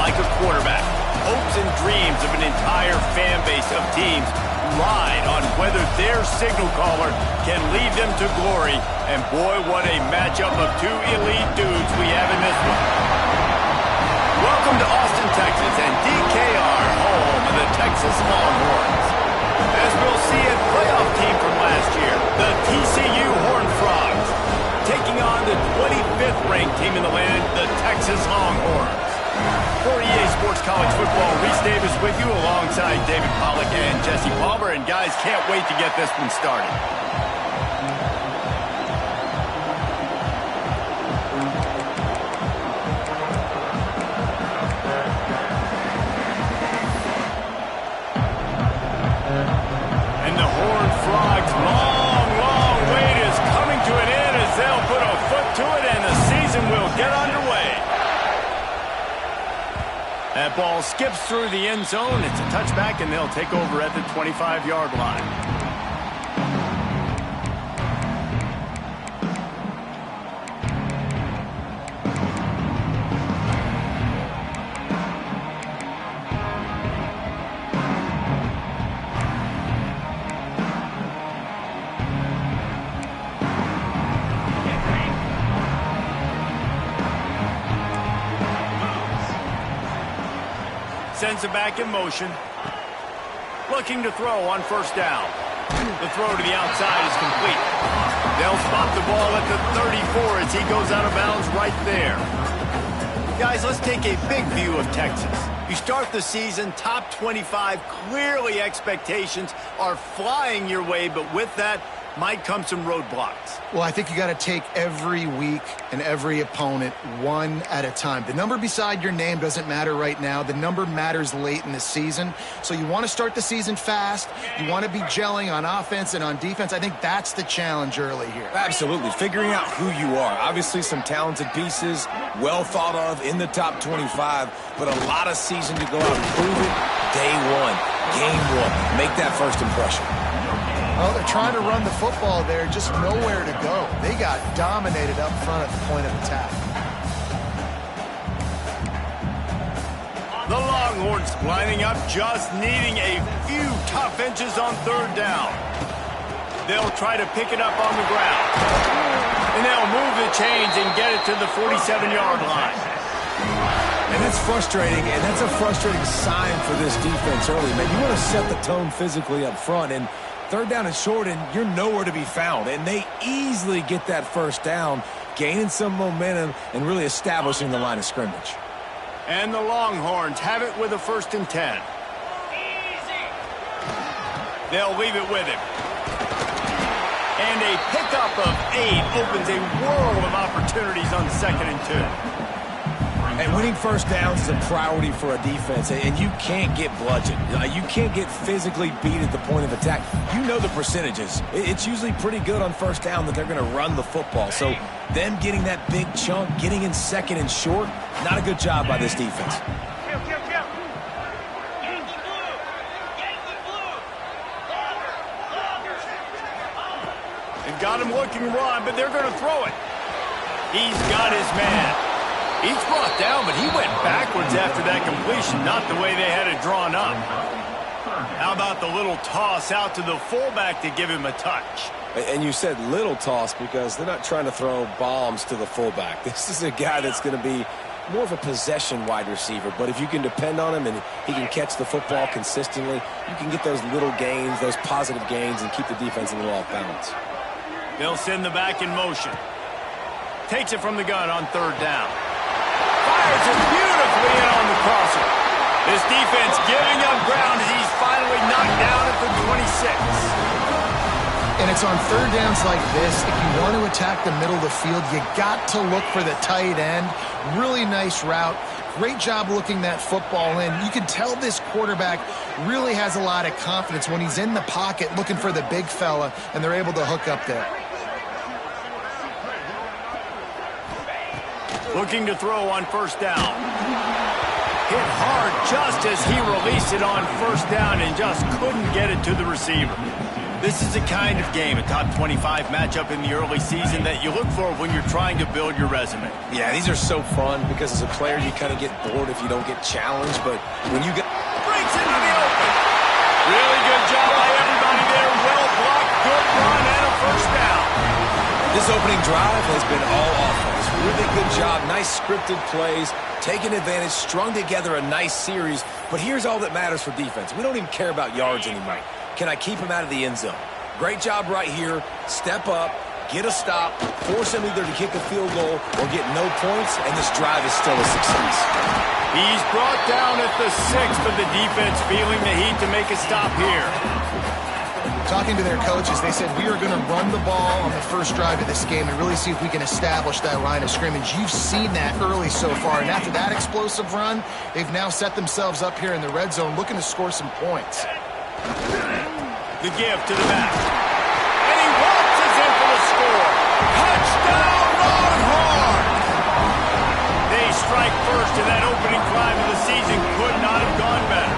like a quarterback. Hopes and dreams of an entire fan base of teams ride on whether their signal caller can lead them to glory. And boy, what a matchup of two elite dudes we have in this one. Welcome to Austin, Texas, and DKR, home of the Texas Longhorns. As we'll see, a playoff team from last year, the TCU Horned Frogs, taking on the 25th ranked team in the land, the Texas Longhorns. For EA Sports College Football, Reese Davis with you alongside David Pollack and Jesse Palmer. And guys, can't wait to get this one started. And the Horned Frogs' long wait is coming to an end as they'll put a foot to it and the season will get underway. That ball skips through the end zone. It's a touchback, and they'll take over at the 25-yard line. Sends it back in motion. Looking to throw on first down. The throw to the outside is complete. They'll spot the ball at the 34 as he goes out of bounds right there. Guys, let's take a big view of Texas. You start the season top 25. Clearly expectations are flying your way, but with that might come some roadblocks. Well, I think you got to take every week and every opponent one at a time. The number beside your name doesn't matter right now. The number matters late in the season. So you want to start the season fast. You want to be gelling on offense and on defense. I think that's the challenge early here. Absolutely. Figuring out who you are. Obviously some talented pieces, well thought of in the top 25, but a lot of season to go out and prove it. Day one, game one. Make that first impression. Well, they're trying to run the football there, just nowhere to go. They got dominated up front at the point of attack. The Longhorns lining up, just needing a few tough inches on third down. They'll try to pick it up on the ground. And they'll move the chains and get it to the 47-yard line. And that's frustrating, and that's a frustrating sign for this defense early, man. You want to set the tone physically up front, and third down and short, and you're nowhere to be found. And they easily get that first down, gaining some momentum and really establishing the line of scrimmage. And the Longhorns have it with a 1st and 10. They'll leave it with him. And a pickup of 8 opens a world of opportunities on 2nd and 2. And winning first downs is a priority for a defense, and you can't get bludgeoned. You can't get physically beat at the point of attack. You know the percentages. It's usually pretty good on first down that they're going to run the football. So them getting that big chunk, getting in 2nd and short, not a good job by this defense. They've got him looking run, but they're going to throw it. He's got his man. He's brought down, but he went backwards after that completion, not the way they had it drawn up. How about the little toss out to the fullback to give him a touch? And you said little toss because they're not trying to throw bombs to the fullback. This is a guy that's going to be more of a possession wide receiver, but if you can depend on him and he can catch the football consistently, you can get those little gains, those positive gains, and keep the defense a little off balance. They'll send the back in motion. Takes it from the gun on third down. Fires it beautifully in on the crosser. This defense giving up ground as he's finally knocked down at the 26. And it's on third downs like this, if you want to attack the middle of the field, you got to look for the tight end. Really nice route. Great job looking that football in. You can tell this quarterback really has a lot of confidence when he's in the pocket looking for the big fella, and they're able to hook up there. Looking to throw on first down. Hit hard just as he released it on first down and just couldn't get it to the receiver. This is the kind of game, a top 25 matchup in the early season, that you look for when you're trying to build your resume. Yeah, these are so fun because as a player, you kind of get bored if you don't get challenged. But when you get... Breaks into the open. Really good job by everybody there. Well blocked, good run, and a first down. This opening drive has been all offense. Really good job. Nice scripted plays, taking advantage, strung together a nice series. But here's all that matters for defense. We don't even care about yards anymore. Can I keep him out of the end zone? Great job right here. Step up, get a stop, force him either to kick a field goal or get no points, and this drive is still a success. He's brought down at the 6th, but the defense feeling the heat to make a stop here. Talking to their coaches, they said we are going to run the ball on the first drive of this game and really see if we can establish that line of scrimmage. You've seen that early so far, and after that explosive run, they've now set themselves up here in the red zone looking to score some points. The give to the back. And he waltzes in for the score. Touchdown, Longhorn! They strike first in that opening drive of the season. Could not have gone better.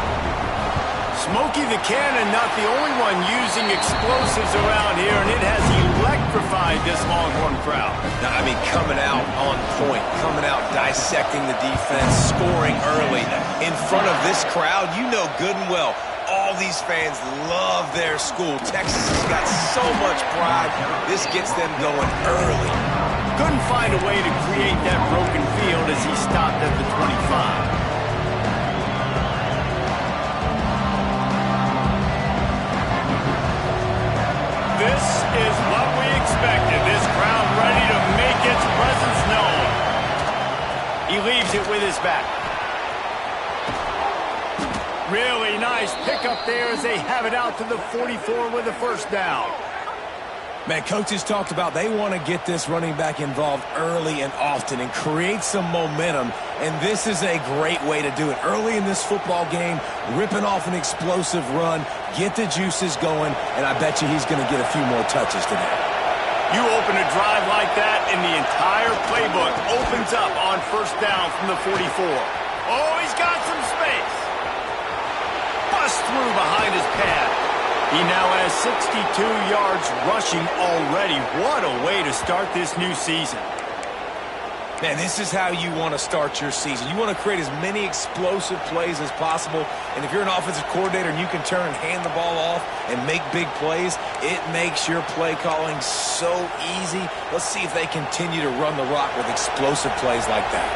Smokey the Cannon, not the only one using explosives around here, and it has electrified this Longhorn crowd. Now, I mean, coming out on point, coming out dissecting the defense, scoring early. In front of this crowd, you know good and well, all these fans love their school. Texas has got so much pride. This gets them going early. Couldn't find a way to create that broken field as he stopped at the 25. This is what we expected. This crowd ready to make its presence known. He leaves it with his back. Really nice pickup there as they have it out to the 44 with a first down. Man, coaches talked about they want to get this running back involved early and often and create some momentum, and this is a great way to do it. Early in this football game, ripping off an explosive run, get the juices going, and I bet you he's going to get a few more touches today. You open a drive like that, and the entire playbook opens up on first down from the 44. Oh, he's got some space. Bust through behind his pad. He now has 62 yards rushing already. What a way to start this new season. Man, this is how you want to start your season. You want to create as many explosive plays as possible. And if you're an offensive coordinator and you can turn and hand the ball off and make big plays, it makes your play calling so easy. Let's see if they continue to run the rock with explosive plays like that.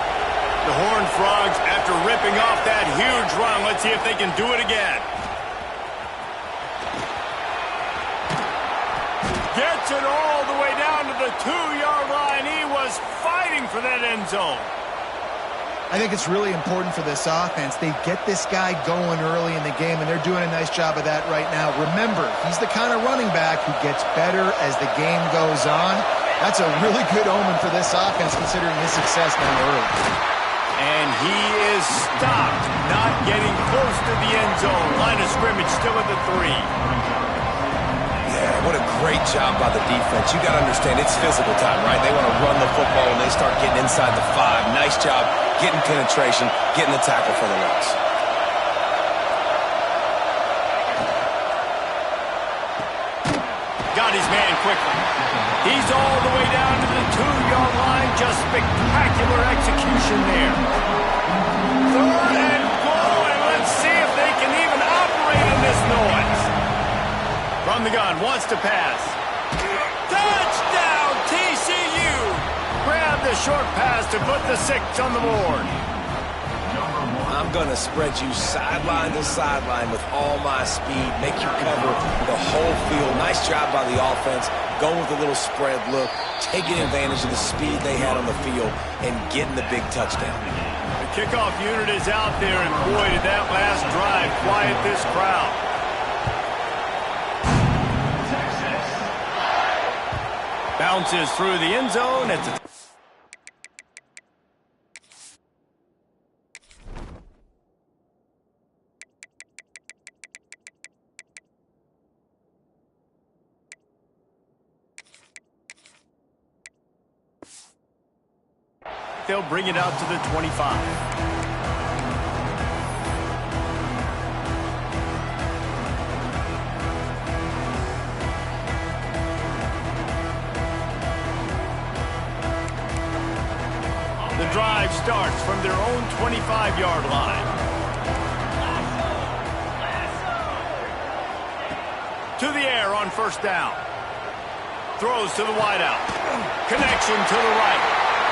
The Horned Frogs, after ripping off that huge run, let's see if they can do it again. Gets it all the way down to the 2-yard line. He was fighting for that end zone. I think it's really important for this offense. They get this guy going early in the game, and they're doing a nice job of that right now. Remember, he's the kind of running back who gets better as the game goes on. That's a really good omen for this offense, considering his success now early. And he is stopped, not getting close to the end zone. Line of scrimmage still at the 3. Yeah, what a great job by the defense. You got to understand, it's physical time, right? They want to run the football and they start getting inside the 5. Nice job getting penetration, getting the tackle for the loss. Got his man quickly. He's all the way down to the 2-yard line. Just spectacular execution there. 3rd and goal, and let's see if they can even operate in this noise. From the gun, wants to pass. Touchdown, TCU! Grab the short pass to put the 6 on the board. I'm going to spread you sideline to sideline with all my speed, make you cover the whole field. Nice job by the offense, going with a little spread look, taking advantage of the speed they had on the field, and getting the big touchdown. The kickoff unit is out there, and boy, did that last drive quiet this crowd. Bounces through the end zone. It's a they'll bring it out to the 25. own 25-yard line. To the air on first down. Throws to the wideout. Connection to the right.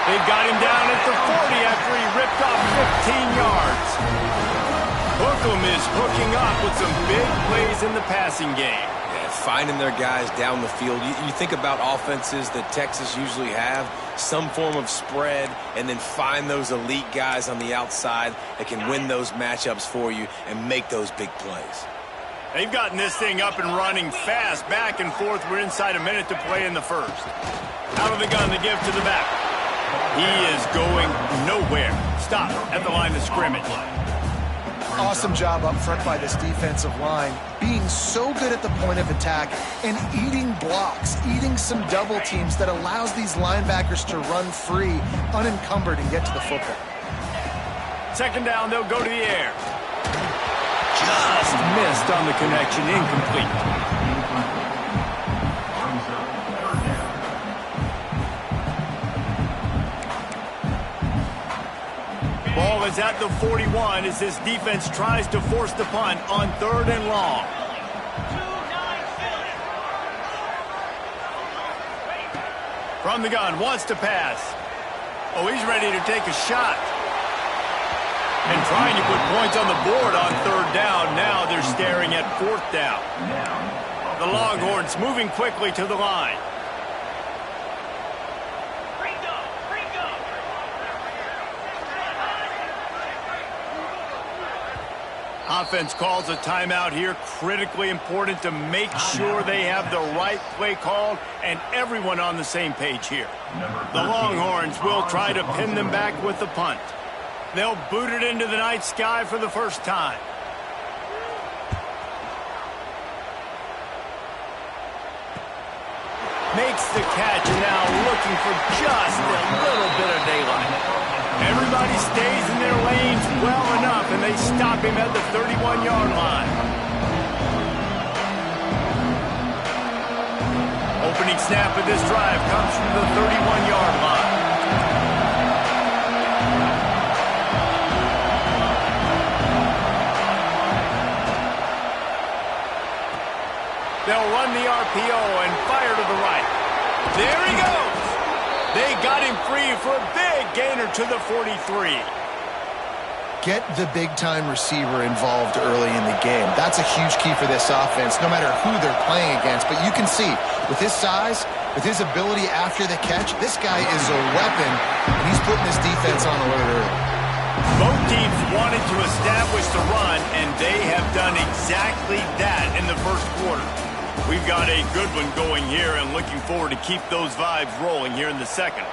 They've got him down at the 40 after he ripped off 15 yards. Hookem is hooking up with some big plays in the passing game. Yeah, finding their guys down the field. You think about offenses that Texas usually have, some form of spread, and then find those elite guys on the outside that can win those matchups for you and make those big plays. They've gotten this thing up and running fast, back and forth. We're inside a minute to play in the first. Out of the gun to give to the back. He is going nowhere. Stop at the line of scrimmage. Awesome job up front by this defensive line, being so good at the point of attack and eating blocks, eating some double teams that allows these linebackers to run free, unencumbered, and get to the football. Second down, they'll go to the air. Just missed on the connection, incomplete. Ball is at the 41 as this defense tries to force the punt on 3rd and long. From the gun, wants to pass. Oh, he's ready to take a shot. And trying to put points on the board on 3rd down. Now they're staring at 4th down. The Longhorns moving quickly to the line. Offense calls a timeout here. Critically important to make sure they have the right play called and everyone on the same page here. The Longhorns will try to pin them back with the punt. They'll boot it into the night sky for the first time. Makes the catch and now looking for just a little bit of daylight. Everybody stays in their lanes well enough, and they stop him at the 31-yard line. Opening snap of this drive comes from the 31-yard line. They'll run the RPO and fire to the right. There he goes. They got him free for a big gainer to the 43. Get the big-time receiver involved early in the game. That's a huge key for this offense, no matter who they're playing against. But you can see, with his size, with his ability after the catch, this guy is a weapon, and he's putting this defense on alert early. Both teams wanted to establish the run, and they have done exactly that in the first quarter. We've got a good one going here and looking forward to keep those vibes rolling here in the second.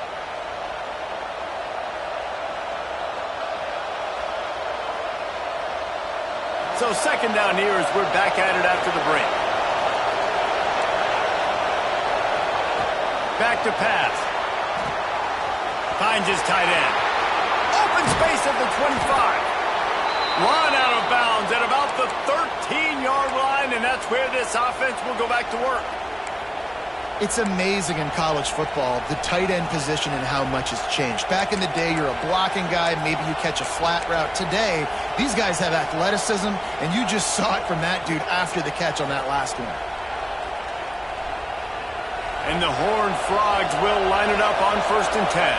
So second down here as we're back at it after the break. Back to pass. Finds his tight end. Open space at the 25. Run out of bounds at about the 13-yard line, and that's where this offense will go back to work. It's amazing in college football, the tight end position and how much has changed. Back in the day, you're a blocking guy, maybe you catch a flat route. Today, these guys have athleticism, and you just saw it from that dude after the catch on that last one. And the Horned Frogs will line it up on 1st and 10.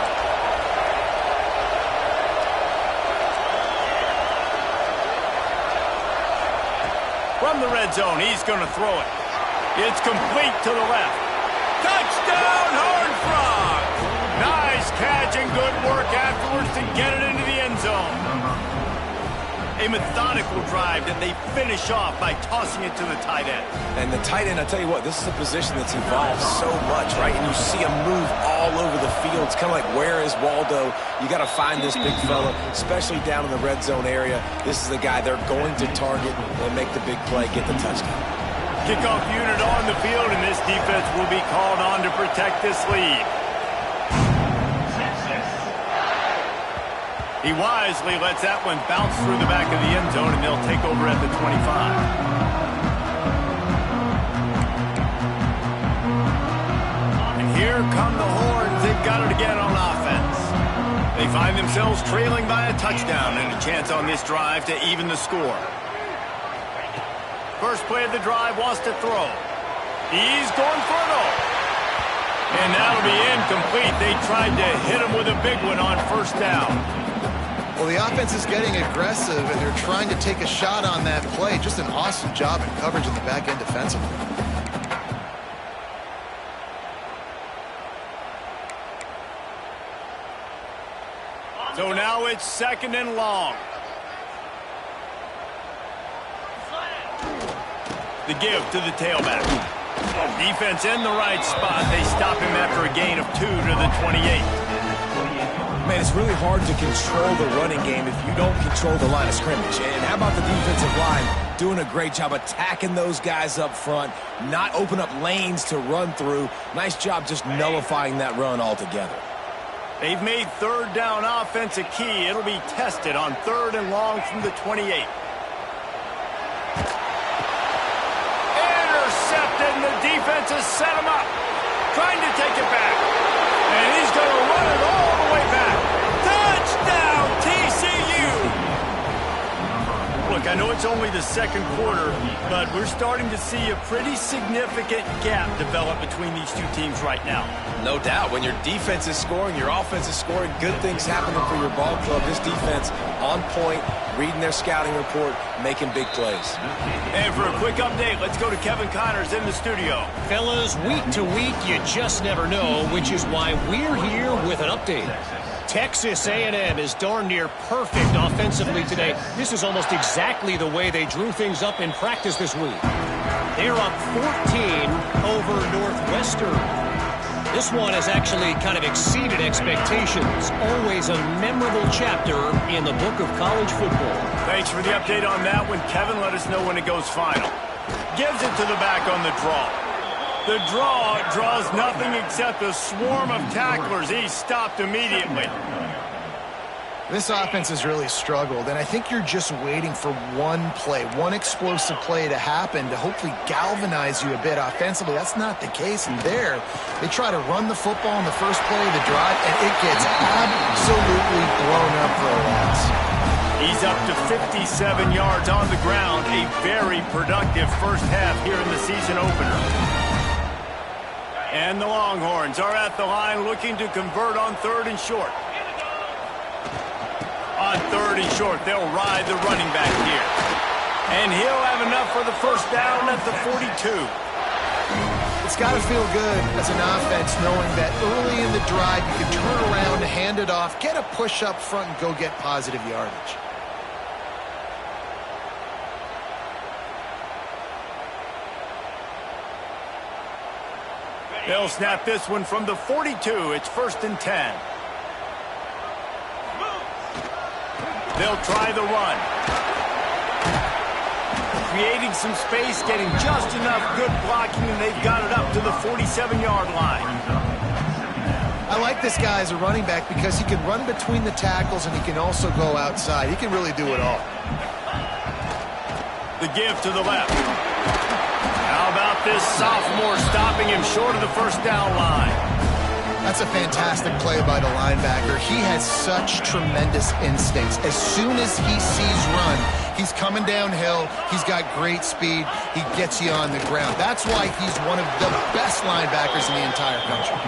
From the red zone, he's going to throw it. It's complete to the left. Touchdown, Horned Frogs! Nice catch and good work afterwards to get it into the end zone. A methodical drive that they finish off by tossing it to the tight end. And the tight end, I tell you what, this is a position that's evolved so much, right? And you see him move all over the field. It's kind of like, where is Waldo? You got to find this big fella, especially down in the red zone area. This is the guy they're going to target and make the big play, get the touchdown. Kickoff unit on the field, and this defense will be called on to protect this lead. He wisely lets that one bounce through the back of the end zone, and they'll take over at the 25. And here come the Horns. They've got it again on offense. They find themselves trailing by a touchdown and a chance on this drive to even the score. First play of the drive, wants to throw. He's going for it all. And that'll be incomplete. They tried to hit him with a big one on first down. Well, the offense is getting aggressive, and they're trying to take a shot on that play. Just an awesome job in coverage in the back end defensively. So now it's 2nd and long. The give to the tailback. Defense in the right spot. They stop him after a gain of 2 to the 28. Man, it's really hard to control the running game if you don't control the line of scrimmage. And how about the defensive line doing a great job attacking those guys up front, not open up lanes to run through. Nice job just nullifying that run altogether. They've made 3rd down offense a key. It'll be tested on 3rd and long from the 28. Intercepted, and the defense has set him up. Trying to take it back. And he's going to run it all the way back. Touchdown, TCU! Look, I know it's only the 2nd quarter, but we're starting to see a pretty significant gap develop between these two teams right now. No doubt. When your defense is scoring, your offense is scoring, good things happening for your ball club. This defense on point, reading their scouting report, making big plays. And for a quick update, let's go to Kevin Connors in the studio. Fellas, week to week, you just never know, which is why we're here with an update. Texas A&M is darn near perfect offensively today. This is almost exactly the way they drew things up in practice this week. They're up 14 over Northwestern. This one has actually kind of exceeded expectations. Always a memorable chapter in the book of college football. Thanks for the update on that one. Kevin, let us know when it goes final. Gives it to the back on the draw. The draw draws nothing except a swarm of tacklers. He's stopped immediately. This offense has really struggled, and I think you're just waiting for one play, one explosive play to happen to hopefully galvanize you a bit offensively. That's not the case, and there, they try to run the football in the first play of the drive, and it gets absolutely blown up for a loss. He's up to 57 yards on the ground, a very productive first half here in the season opener. And the Longhorns are at the line looking to convert on 3rd and short. On 3rd and short, they'll ride the running back here. And he'll have enough for the first down at the 42. It's got to feel good as an offense knowing that early in the drive you can turn around, hand it off, get a push up front, and go get positive yardage. They'll snap this one from the 42. It's 1st and 10. They'll try the run. Creating some space, getting just enough good blocking, and they've got it up to the 47-yard line. I like this guy as a running back because he can run between the tackles and he can also go outside. He can really do it all. The give to the left. How about this sophomore stopping him short of the first down line? That's a fantastic play by the linebacker. He has such tremendous instincts. As soon as he sees run, he's coming downhill. He's got great speed. He gets you on the ground. That's why he's one of the best linebackers in the entire country.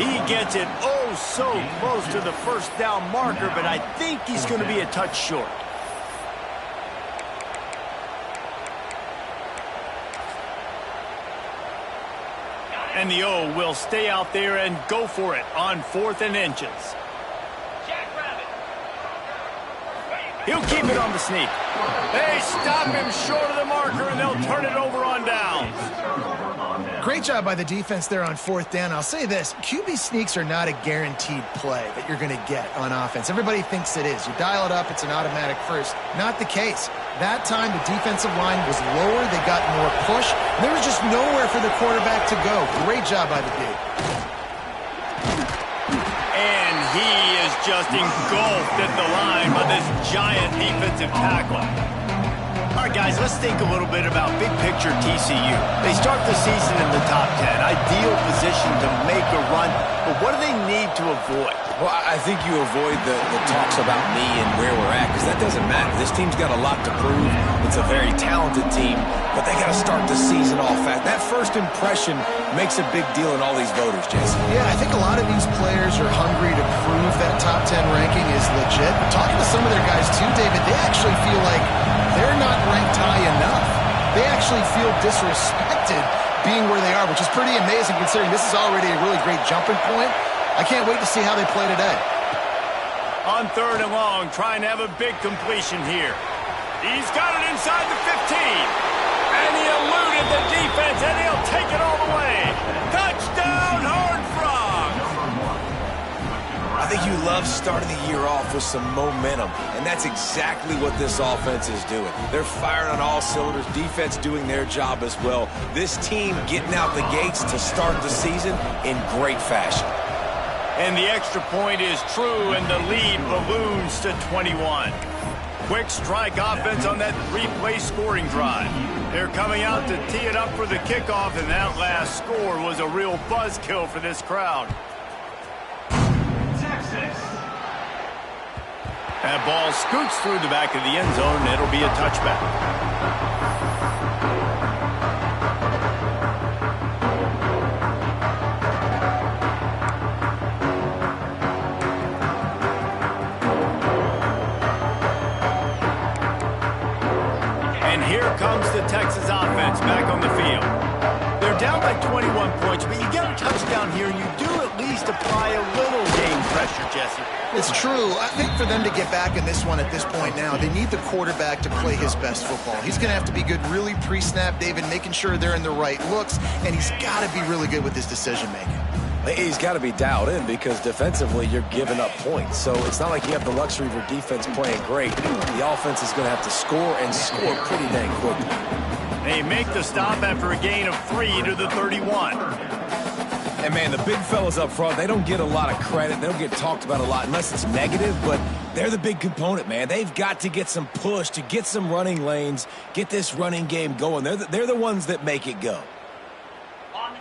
He gets it oh so close to the first down marker, but I think he's going to be a touch short. And the O will stay out there and go for it on 4th and inches. He'll keep it on the sneak. They stop him short of the marker, and they'll turn it over on downs. Great job by the defense there on 4th down. I'll say this, QB sneaks are not a guaranteed play that you're going to get on offense. Everybody thinks it is. You dial it up, it's an automatic first. Not the case. That time, the defensive line was lower. They got more push. There was just nowhere for the quarterback to go. Great job by the D. And he is just engulfed at the line by this giant defensive tackle. All right, guys, let's think a little bit about big picture TCU. They start the season in the top 10, ideal position to make a run, but what do they need to avoid? Well, I think you avoid the talks about me and where we're at, because that doesn't matter. This team's got a lot to prove. It's a very talented team, but they got to start the season off fast. That first impression makes a big deal in all these voters, Jesse. Yeah, I think a lot of these players are hungry to prove that top 10 ranking is legit. But talking to some of their guys too, David, they actually feel like they're not ranked high enough. They actually feel disrespected being where they are, which is pretty amazing considering this is already a really great jumping point. I can't wait to see how they play today. On 3rd and long, trying to have a big completion here. He's got it inside the 15. And he eluded the defense, and he'll take it all the way. Touchdown, Horned Frogs! I think you love starting the year off with some momentum, and that's exactly what this offense is doing. They're firing on all cylinders, defense doing their job as well. This team getting out the gates to start the season in great fashion. And the extra point is true, and the lead balloons to 21. Quick strike offense on that 3-play scoring drive. They're coming out to tee it up for the kickoff, and that last score was a real buzzkill for this crowd. Texas. That ball scoots through the back of the end zone, and it'll be a touchback. Comes the Texas offense back on the field. They're down by 21 points, but you get a touchdown here, and you do at least apply a little game pressure, Jesse. It's true. I think for them to get back in this one at this point now, they need the quarterback to play his best football. He's going to have to be good really pre-snap, David, making sure they're in the right looks, and he's got to be really good with his decision-making. He's got to be dialed in because defensively you're giving up points. So it's not like you have the luxury of your defense playing great. The offense is going to have to score and score pretty dang quickly. They make the stop after a gain of 3 to the 31. And, man, the big fellas up front, they don't get a lot of credit. They don't get talked about a lot unless it's negative, but they're the big component, man. They've got to get some push, to get some running lanes, get this running game going. They're the ones that make it go.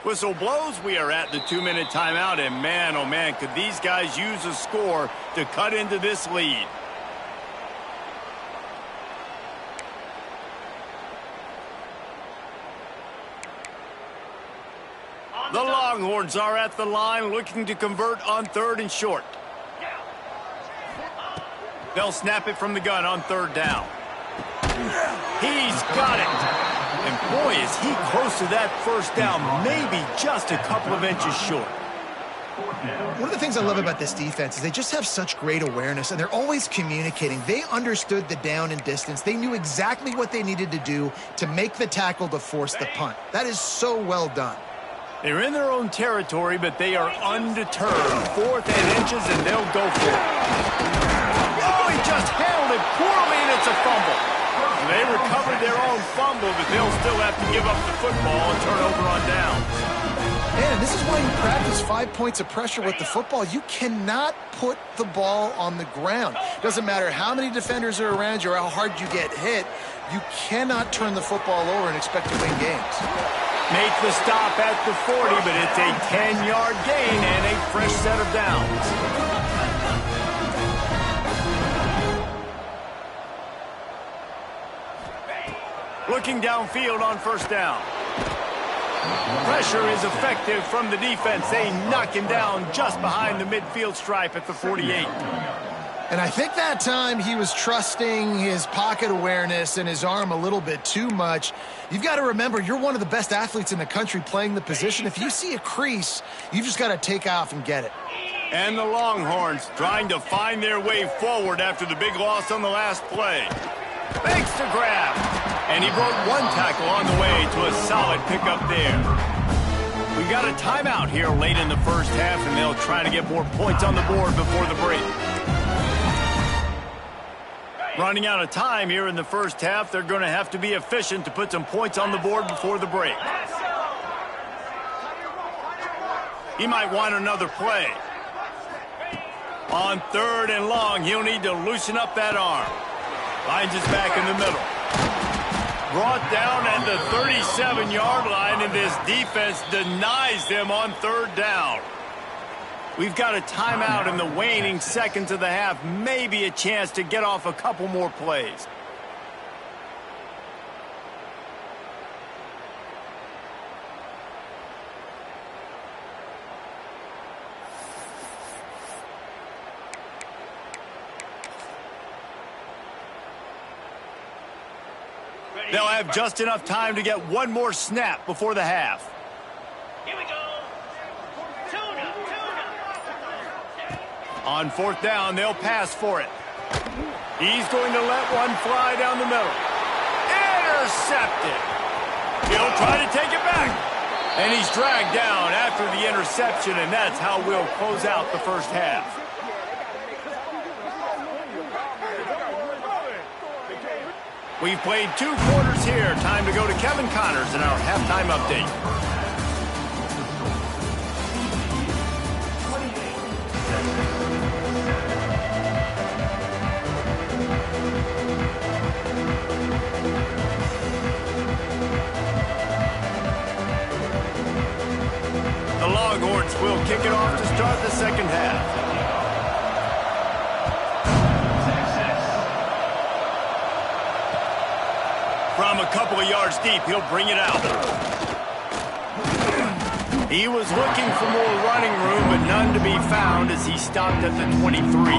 Whistle blows. We are at the 2-minute timeout, and man, oh man, could these guys use a score to cut into this lead. The Longhorns are at the line looking to convert on 3rd and short. They'll snap it from the gun on 3rd down. He's got it. And boy, is he close to that first down, maybe just a couple of inches short. One of the things I love about this defense is they just have such great awareness, and they're always communicating. They understood the down and distance. They knew exactly what they needed to do to make the tackle to force the punt. That is so well done. They're in their own territory, but they are undeterred. 4th and inches, and they'll go for it. Oh, he just handled it poorly, and it's a fumble. They recovered their own fumble, but they'll still have to give up the football and turn over on downs. Man, this is why you practice 5 points of pressure with the football. You cannot put the ball on the ground. Doesn't matter how many defenders are around you or how hard you get hit. You cannot turn the football over and expect to win games. Make the stop at the 40, but it's a 10-yard gain and a fresh set of downs. Looking downfield on 1st down. Pressure is effective from the defense. They knock him down just behind the midfield stripe at the 48. And I think that time he was trusting his pocket awareness and his arm a little bit too much. You've got to remember, you're one of the best athletes in the country playing the position. If you see a crease, you've just got to take off and get it. And the Longhorns trying to find their way forward after the big loss on the last play. Makes the grab. And he broke one tackle on the way to a solid pickup there. We've got a timeout here late in the first half, and they'll try to get more points on the board before the break. Running out of time here in the first half, they're going to have to be efficient to put some points on the board before the break. He might want another play. On 3rd and long, he'll need to loosen up that arm. Finds his back in the middle. brought down at the 37-yard line, and this defense denies them on third down. We've got a timeout in the waning seconds of the half, maybe a chance to get off a couple more plays. They'll have just enough time to get one more snap before the half. Here we go. On fourth down, they'll pass for it. He's going to let one fly down the middle. Intercepted. He'll try to take it back. And he's dragged down after the interception, and that's how we'll close out the first half. We've played 2 quarters here. Time to go to Kevin Connors in our halftime update. The Longhorns will kick it off to start the second half. From a couple of yards deep, he'll bring it out. He was looking for more running room, but none to be found as he stopped at the 23.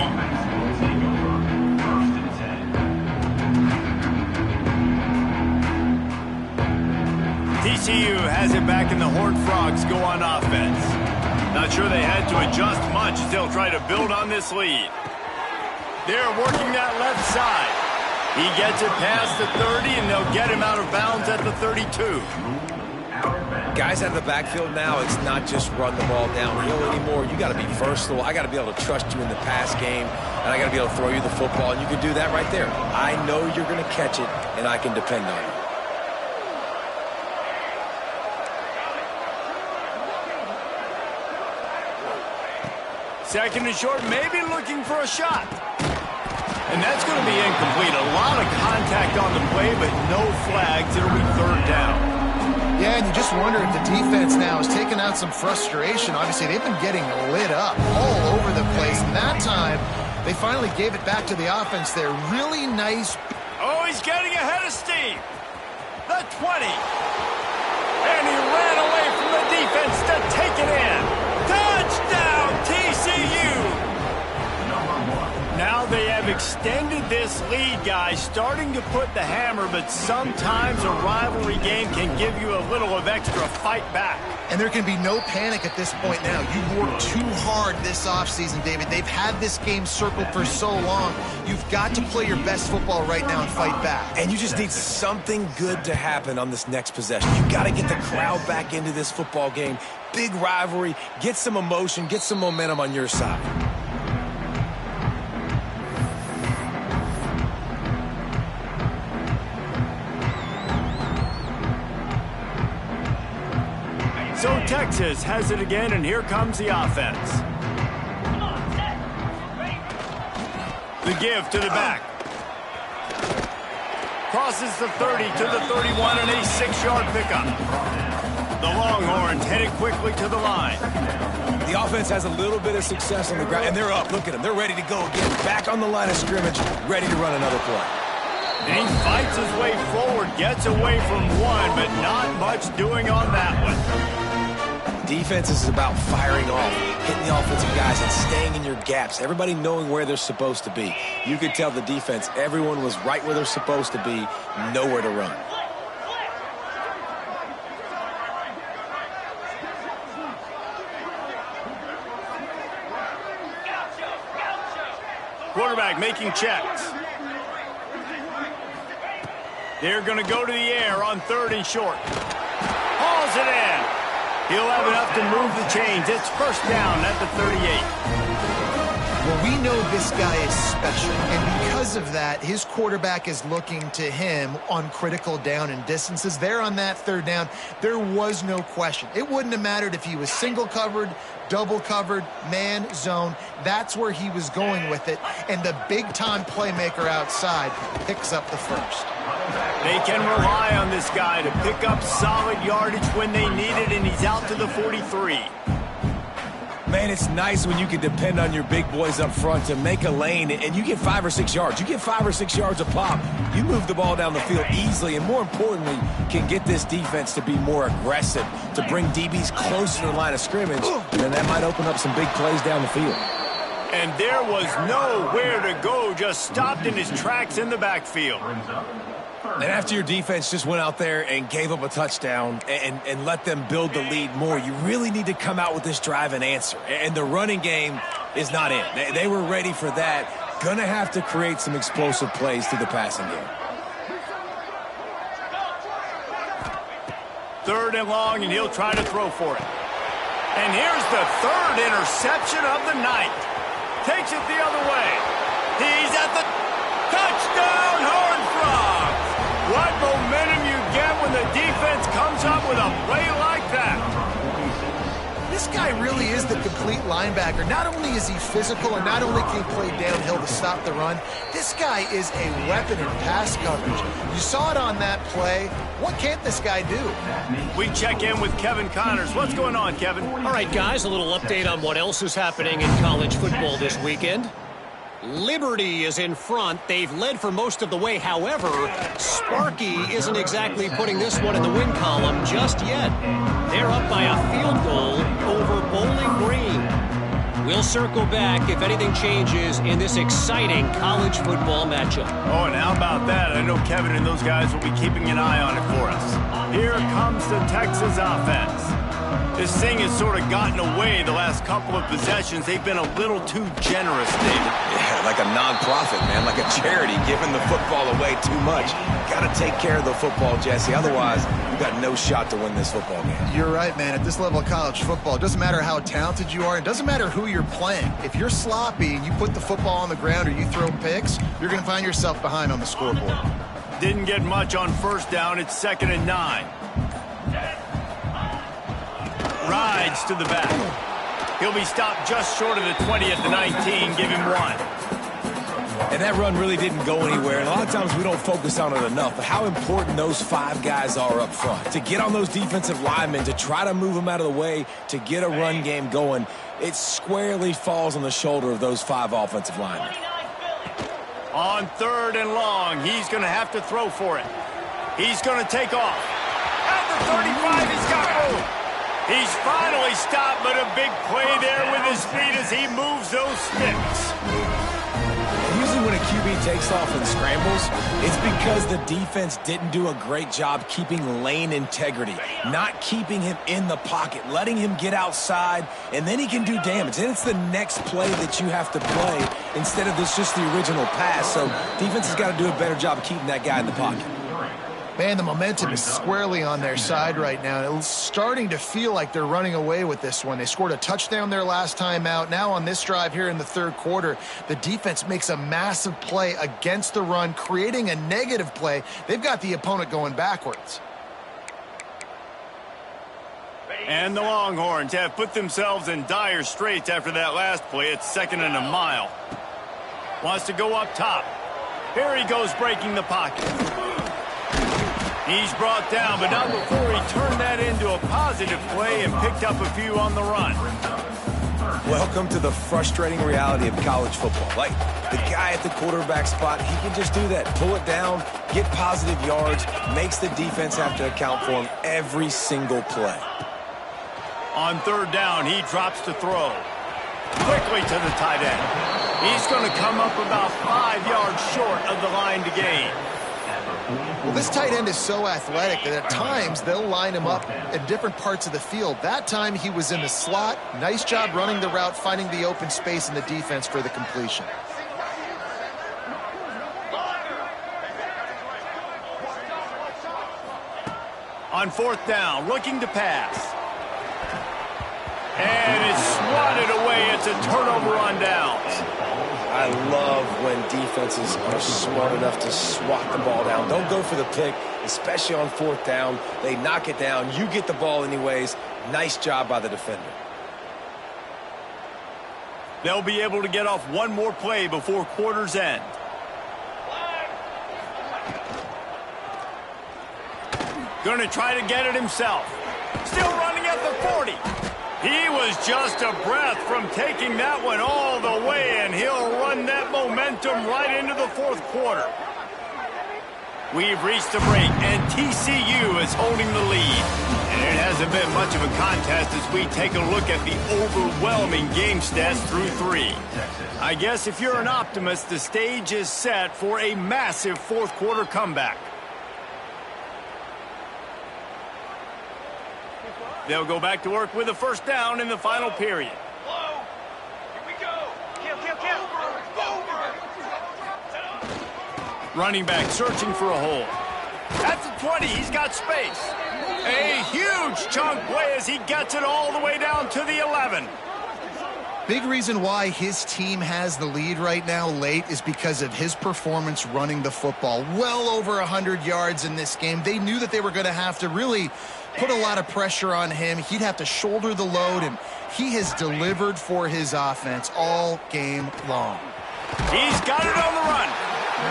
TCU has it back, and the Horned Frogs go on offense. Not sure they had to adjust much as they'll try to build on this lead. They're working that left side. He gets it past the 30, and they'll get him out of bounds at the 32. Guys out of the backfield now, it's not just run the ball downhill anymore. You got to be versatile. I got to be able to trust you in the pass game, and I got to be able to throw you the football, and you can do that right there. I know you're going to catch it, and I can depend on you. Second and short, maybe looking for a shot. And that's going to be incomplete. A lot of contact on the play, but no flags. It'll be third down. Yeah, and you just wonder if the defense now has taken out some frustration. Obviously, they've been getting lit up all over the place. And that time, they finally gave it back to the offense there. Really nice. Oh, he's getting ahead of steam. The 20. And he ran away from the defense to take it in. Touchdown, TCU. Now they have extended this lead, guys, starting to put the hammer, but sometimes a rivalry game can give you a little of extra fight back. And there can be no panic at this point now. You've worked too hard this offseason, David. They've had this game circled for so long. You've got to play your best football right now and fight back. And you just need something good to happen on this next possession. You got to get the crowd back into this football game. Big rivalry. Get some emotion. Get some momentum on your side. So Texas has it again, and here comes the offense. The give to the back. Crosses the 30 to the 31 and a 6-yard pickup. The Longhorns headed quickly to the line. The offense has a little bit of success on the ground, and they're up. Look at them. They're ready to go again. Back on the line of scrimmage, ready to run another play. And he fights his way forward, gets away from one, but not much doing on that one. Defense is about firing off, hitting the offensive guys, and staying in your gaps. Everybody knowing where they're supposed to be. You could tell the defense, everyone was right where they're supposed to be, nowhere to run. Quarterback making checks. They're going to go to the air on 3rd and short. Hauls it in. He'll have enough to move the chains. It's first down at the 38. Well, we know this guy is special, and because of that, his quarterback is looking to him on critical down and distances. There on that 3rd down, there was no question. It wouldn't have mattered if he was single covered, double covered, man, zone. That's where he was going with it, and the big-time playmaker outside picks up the first. They can rely on this guy to pick up solid yardage when they need it, and he's out to the 43. Man, it's nice when you can depend on your big boys up front to make a lane, and you get 5 or 6 yards. You get 5 or 6 yards a pop. You move the ball down the field easily, and more importantly, can get this defense to be more aggressive, to bring DBs closer to the line of scrimmage, and then that might open up some big plays down the field. And there was nowhere to go, just stopped in his tracks in the backfield. And after your defense just went out there and gave up a touchdown and let them build the lead more, you really need to come out with this drive and answer. And the running game is not in. They were ready for that. Going to have to create some explosive plays through the passing game. 3rd and long, and he'll try to throw for it. And here's the 3rd interception of the night. Takes it the other way. He's at the touchdown, Horned Frogs. What momentum you get when the defense comes up with a play like that. This guy really is the complete linebacker. Not only is he physical, and not only can he play downhill to stop the run, this guy is a weapon in pass coverage. You saw it on that play. What can't this guy do? We check in with Kevin Connors. What's going on, Kevin? All right, guys, a little update on what else is happening in college football this weekend. Liberty is in front. They've led for most of the way. However, Sparky isn't exactly putting this one in the win column just yet. They're up by a field goal over Bowling Green. We'll circle back if anything changes in this exciting college football matchup. Oh, and how about that? I know Kevin and those guys will be keeping an eye on it for us. Here comes the Texas offense. This thing has sort of gotten away the last couple of possessions. They've been a little too generous, David. Yeah, like a non-profit, man, like a charity, giving the football away too much. Got to take care of the football, Jesse. Otherwise, you got no shot to win this football game. You're right, man. At this level of college football, it doesn't matter how talented you are. It doesn't matter who you're playing. If you're sloppy and you put the football on the ground or you throw picks, you're going to find yourself behind on the scoreboard. Didn't get much on 1st down. It's 2nd and 9. Rides to the back. He'll be stopped just short of the 20 at the 19. Give him 1. And that run really didn't go anywhere. And a lot of times we don't focus on it enough. But how important those 5 guys are up front. To get on those defensive linemen, to try to move them out of the way, to get a run game going, it squarely falls on the shoulder of those 5 offensive linemen. On 3rd and long, he's going to have to throw for it. He's going to take off. At the 35, he's got room. He's finally stopped, but a big play there with his feet as he moves those sticks. Usually when a QB takes off and scrambles, it's because the defense didn't do a great job keeping lane integrity, not keeping him in the pocket, letting him get outside, and then he can do damage. Then it's the next play that you have to play instead of this just the original pass. So defense has got to do a better job of keeping that guy in the pocket. Man, the momentum is squarely on their side right now. And it's starting to feel like they're running away with this one. They scored a touchdown their last time out. Now on this drive here in the 3rd quarter, the defense makes a massive play against the run, creating a negative play. They've got the opponent going backwards. And the Longhorns have put themselves in dire straits after that last play. It's 2nd and a mile. Wants to go up top. Here he goes breaking the pocket. He's brought down, but not before he turned that into a positive play and picked up a few on the run. Welcome to the frustrating reality of college football. Like, the guy at the quarterback spot, he can just do that. Pull it down, get positive yards, makes the defense have to account for him every single play. On 3rd down, he drops to throw. Quickly to the tight end. He's going to come up about 5 yards short of the line to gain. Well, this tight end is so athletic that at times they'll line him up in different parts of the field. That time he was in the slot. Nice job running the route, finding the open space in the defense for the completion. On 4th down, looking to pass. And it's swatted away. It's a turnover on downs. I love when defenses are smart enough to swat the ball down. Don't go for the pick, especially on 4th down. They knock it down. You get the ball anyways. Nice job by the defender. They'll be able to get off one more play before quarter's end. Going to try to get it himself. Still running at the 40. He was just a breath from taking that one all the way, and he'll run that momentum right into the fourth quarter. We've reached the break, and TCU is holding the lead. And it hasn't been much of a contest as we take a look at the overwhelming game stats through 3. I guess if you're an optimist, the stage is set for a massive fourth quarter comeback. They'll go back to work with a first down in the final period. Hello. Here we go. Kill. Running back searching for a hole. At the 20, he's got space. A huge chunk play as he gets it all the way down to the 11. Big reason why his team has the lead right now late is because of his performance running the football. Well over 100 yards in this game. They knew that they were going to have to really put a lot of pressure on him. He'd have to shoulder the load, and he has delivered for his offense all game long. He's got it on the run.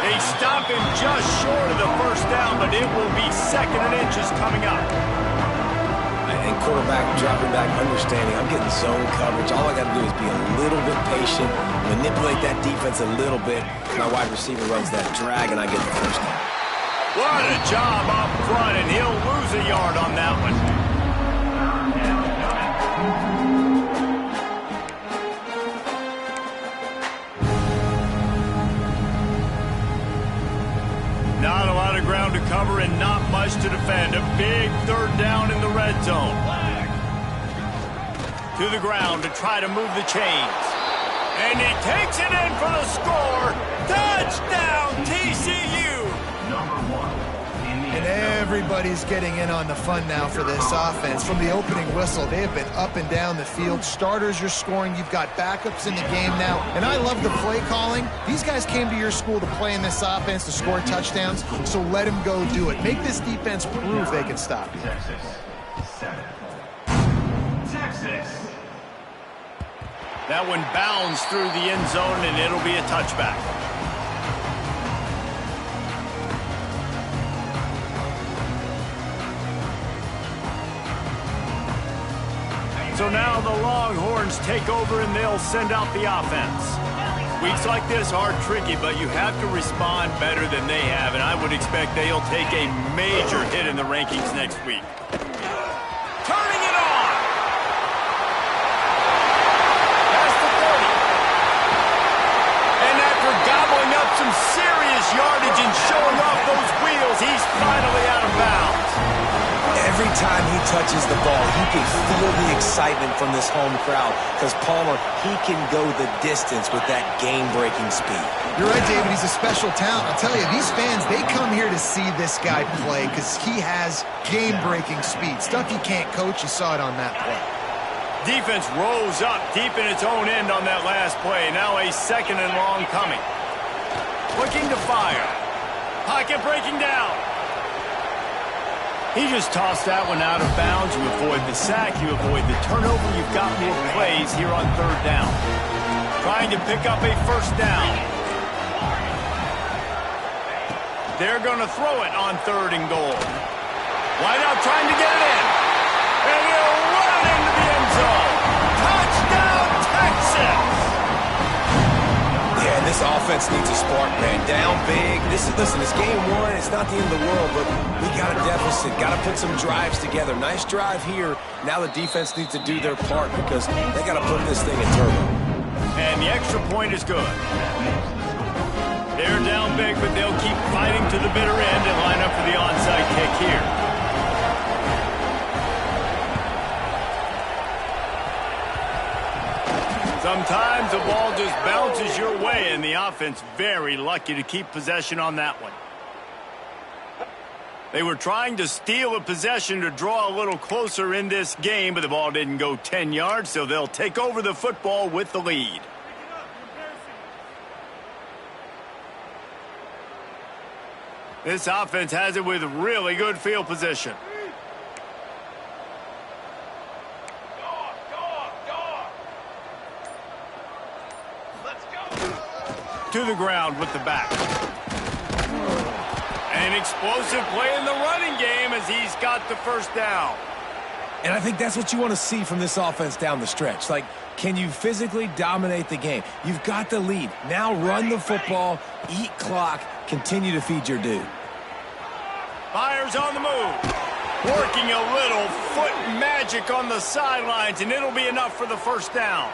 They stop him just short of the first down, but it will be 2nd and inches coming up. And quarterback dropping back, understanding I'm getting zone coverage. All I got to do is be a little bit patient, manipulate that defense a little bit. My wide receiver runs that drag, and I get the first down. What a job up front, and he'll lose a yard on that one. Not a lot of ground to cover and not much to defend. A big 3rd down in the red zone. To the ground to try to move the chains. And he takes it in for the score. Touchdown, TCU! And everybody's getting in on the fun now for this offense. From the opening whistle, they have been up and down the field. Starters are scoring. You've got backups in the game now. And I love the play calling. These guys came to your school to play in this offense to score touchdowns, so let them go do it. Make this defense prove they can stop you. Texas. That one bounds through the end zone, and it'll be a touchback. So now the Longhorns take over, and they'll send out the offense. Weeks like this are tricky, but you have to respond better than they have, and I would expect they'll take a major hit in the rankings next week. Turning it on! Past the 40. And after gobbling up some serious yardage and showing off those wheels, he's finally out of bounds. Every time he touches the ball, you can feel the excitement from this home crowd because Palmer, he can go the distance with that game-breaking speed. You're right, David. He's a special talent. I'll tell you, these fans, they come here to see this guy play because he has game-breaking speed. Stuff you can't coach. You saw it on that play. Defense rose up deep in its own end on that last play. Now a 2nd and long coming. Looking to fire. Pocket breaking down. He just tossed that one out of bounds. You avoid the sack, you avoid the turnover. You've got more plays here on 3rd down. Trying to pick up a first down. They're going to throw it on 3rd and goal. Wide out trying to get it in. And he'll run it into the end zone. Touchdown, Texas! Yeah, this offense needs a spark, man. Down big. Listen, it's game 1. It's not the end of the world, but we got a deficit. Got to put some drives together. Nice drive here. Now the defense needs to do their part because they got to put this thing in turbo. And the extra point is good. They're down big, but they'll keep fighting to the bitter end and line up for the onside kick here. Sometimes the ball just bounces your way, and the offense very lucky to keep possession on that one. They were trying to steal a possession to draw a little closer in this game, but the ball didn't go 10 yards, so they'll take over the football with the lead. This offense has it with really good field position. To the ground with the back. An explosive play in the running game as he's got the first down. And I think that's what you want to see from this offense down the stretch. Like, can you physically dominate the game? You've got the lead. Now run the football, eat clock, continue to feed your dude. Fires on the move. Working a little foot magic on the sidelines, and it'll be enough for the first down.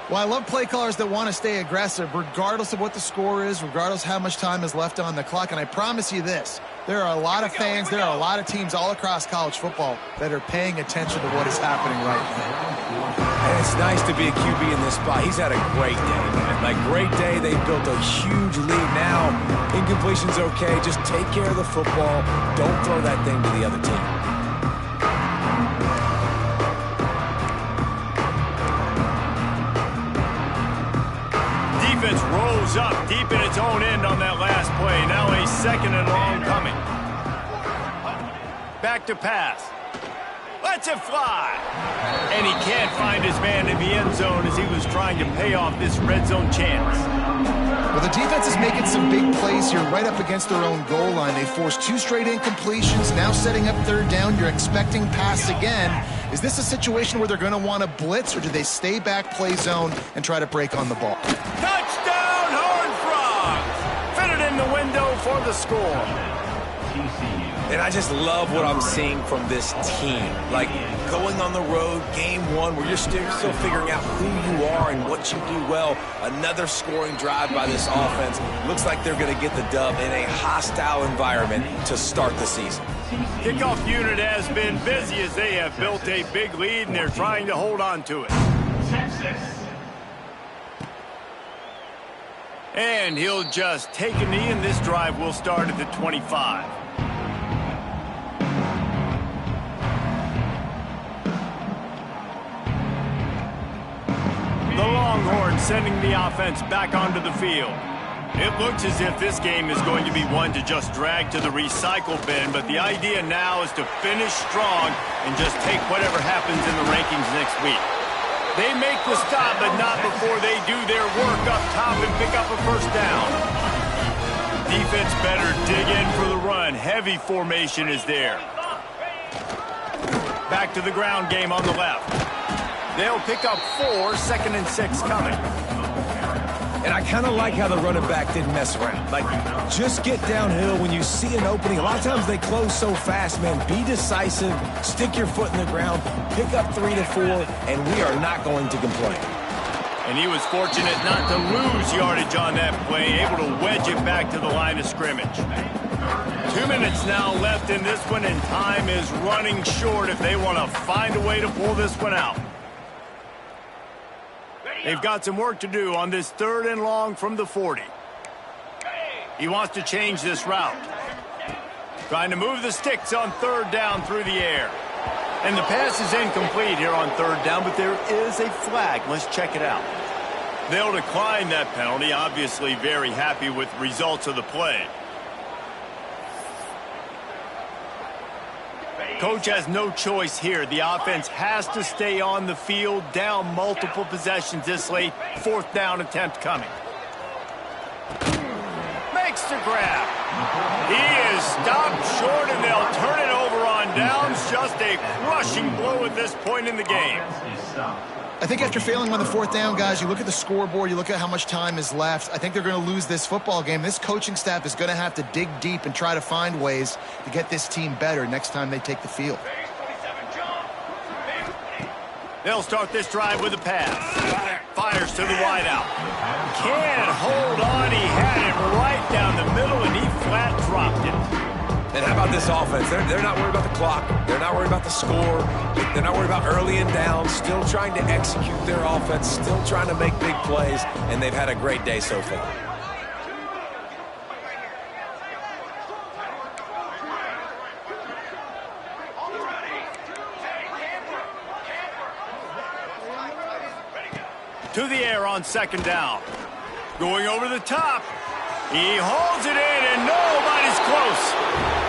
Well, I love play callers that want to stay aggressive regardless of what the score is, regardless how much time is left on the clock. And I promise you this, there are a lot of fans, there are a lot of teams all across college football that are paying attention to what is happening right now. And it's nice to be a QB in this spot. He's had a great day, man. Like, great day. They've built a huge lead. Now, incompletion's okay. Just take care of the football. Don't throw that thing to the other team. Defense rolls up deep in its own end on that last play. Now a 2nd and long coming. Back to pass. Lets it fly. And he can't find his man in the end zone as he was trying to pay off this red zone chance. Well, the defense is making some big plays here right up against their own goal line. They forced 2 straight incompletions, now setting up 3rd down. You're expecting pass again. Is this a situation where they're going to want to blitz, or do they stay back, play zone, and try to break on the ball? Touchdown, Horned Frogs! Fit it in the window for the score. And I just love what I'm seeing from this team. Like, going on the road, game 1, where you're still figuring out who you are and what you do well. Another scoring drive by this offense. Looks like they're going to get the dub in a hostile environment to start the season. Kickoff unit has been busy as they have built a big lead, and they're trying to hold on to it. And he'll just take a knee, and this drive will start at the 25. The Longhorns sending the offense back onto the field. It looks as if this game is going to be one to just drag to the recycle bin, but the idea now is to finish strong and just take whatever happens in the rankings next week. They make the stop, but not before they do their work up top and pick up a first down. Defense better dig in for the run. Heavy formation is there. Back to the ground game on the left. They'll pick up 4, 2nd and 6 coming. And I kind of like how the running back didn't mess around. Like, just get downhill when you see an opening. A lot of times they close so fast, man. Be decisive, stick your foot in the ground, pick up 3 to 4, and we are not going to complain. And he was fortunate not to lose yardage on that play, able to wedge it back to the line of scrimmage. 2 minutes now left in this one, and time is running short if they want to find a way to pull this one out. They've got some work to do on this 3rd and long from the 40. He wants to change this route. Trying to move the sticks on 3rd down through the air. And the pass is incomplete here on 3rd down, but there is a flag. Let's check it out. They'll decline that penalty, obviously very happy with the results of the play. Coach has no choice here. The offense has to stay on the field, down multiple possessions this late. 4th down attempt coming. Makes the grab. He is stopped short, and they'll turn it over on downs. Just a crushing blow at this point in the game. I think after failing on the 4th down, guys, you look at the scoreboard, you look at how much time is left. I think they're going to lose this football game. This coaching staff is going to have to dig deep and try to find ways to get this team better next time they take the field. They'll start this drive with a pass. Fires to the wideout. Can't hold on. He had it right down the middle, and he flat dropped it. And how about this offense? They're not worried about the clock. They're not worried about the score. They're not worried about early and down. Still trying to execute their offense. Still trying to make big plays. And they've had a great day so far. To the air on 2nd down. Going over the top. He hauls it in, and nobody's close.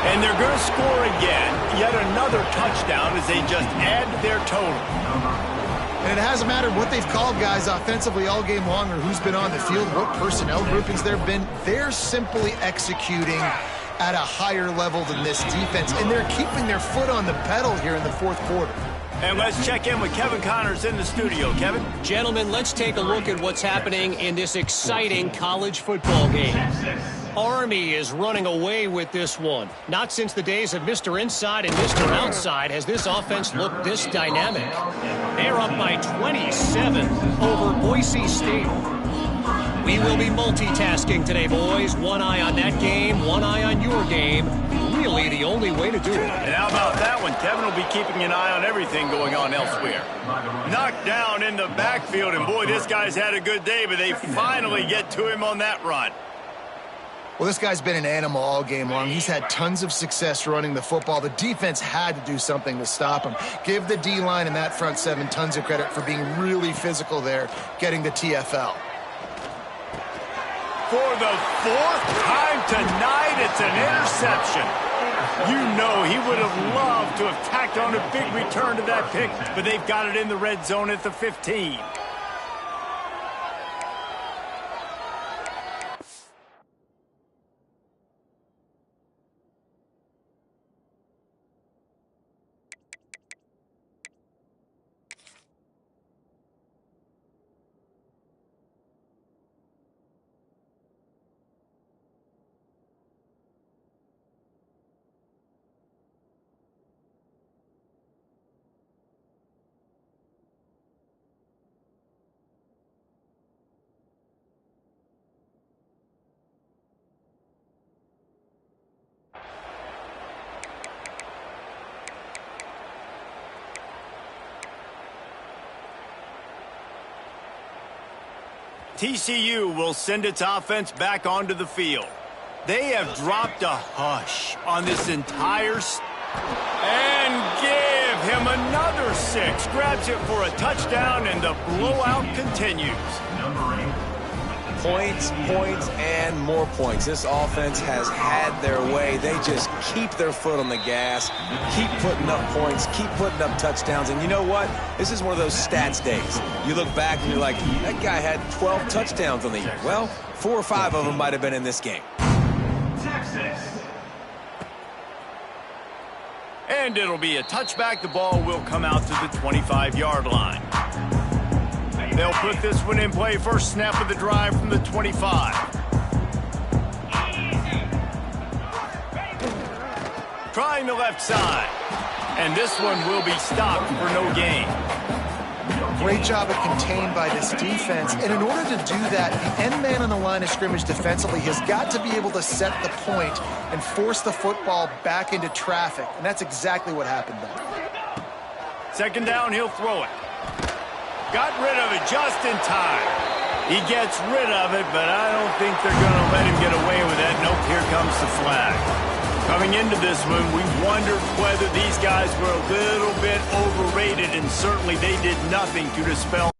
And they're going to score again. Yet another touchdown as they just add to their total. And it hasn't mattered what they've called, guys, offensively all game long, or who's been on the field, what personnel groupings there have been. They're simply executing at a higher level than this defense, and they're keeping their foot on the pedal here in the fourth quarter. And let's check in with Kevin Connors in the studio. Kevin? Gentlemen, let's take a look at what's happening in this exciting college football game. Army is running away with this one. Not since the days of Mr. Inside and Mr. Outside has this offense looked this dynamic. They're up by 27 over Boise State. We will be multitasking today, boys. One eye on that game, one eye on your game. Really the only way to do it. And how about that one? Kevin will be keeping an eye on everything going on elsewhere. Knocked down in the backfield, and boy, this guy's had a good day, but they finally get to him on that run. Well, this guy's been an animal all game long. He's had tons of success running the football. The defense had to do something to stop him. Give the D-line and that front seven tons of credit for being really physical there, getting the TFL. For the fourth time tonight, it's an interception. You know he would have loved to have tacked on a big return to that pick, but they've got it in the red zone at the 15. TCU will send its offense back onto the field. They have dropped a hush on this entire and give him another 6. Grabs it for a touchdown, and the blowout continues. Points, points, and more points. This offense has had their way. They just keep their foot on the gas, keep putting up points, keep putting up touchdowns. And you know what? This is one of those stats days. You look back and you're like, that guy had 12 touchdowns on the year. Well, 4 or 5 of them might have been in this game. Texas. And it'll be a touchback. The ball will come out to the 25-yard line. They'll put this one in play. First snap of the drive from the 25. Trying the left side. And this one will be stopped for no gain. Great job of contained by this defense. And in order to do that, the end man on the line of scrimmage defensively has got to be able to set the point and force the football back into traffic. And that's exactly what happened there. Second down, he'll throw it. Got rid of it just in time. He gets rid of it, but I don't think they're going to let him get away with that. Nope, here comes the flag. Coming into this one, we wondered whether these guys were a little bit overrated, and certainly they did nothing to dispel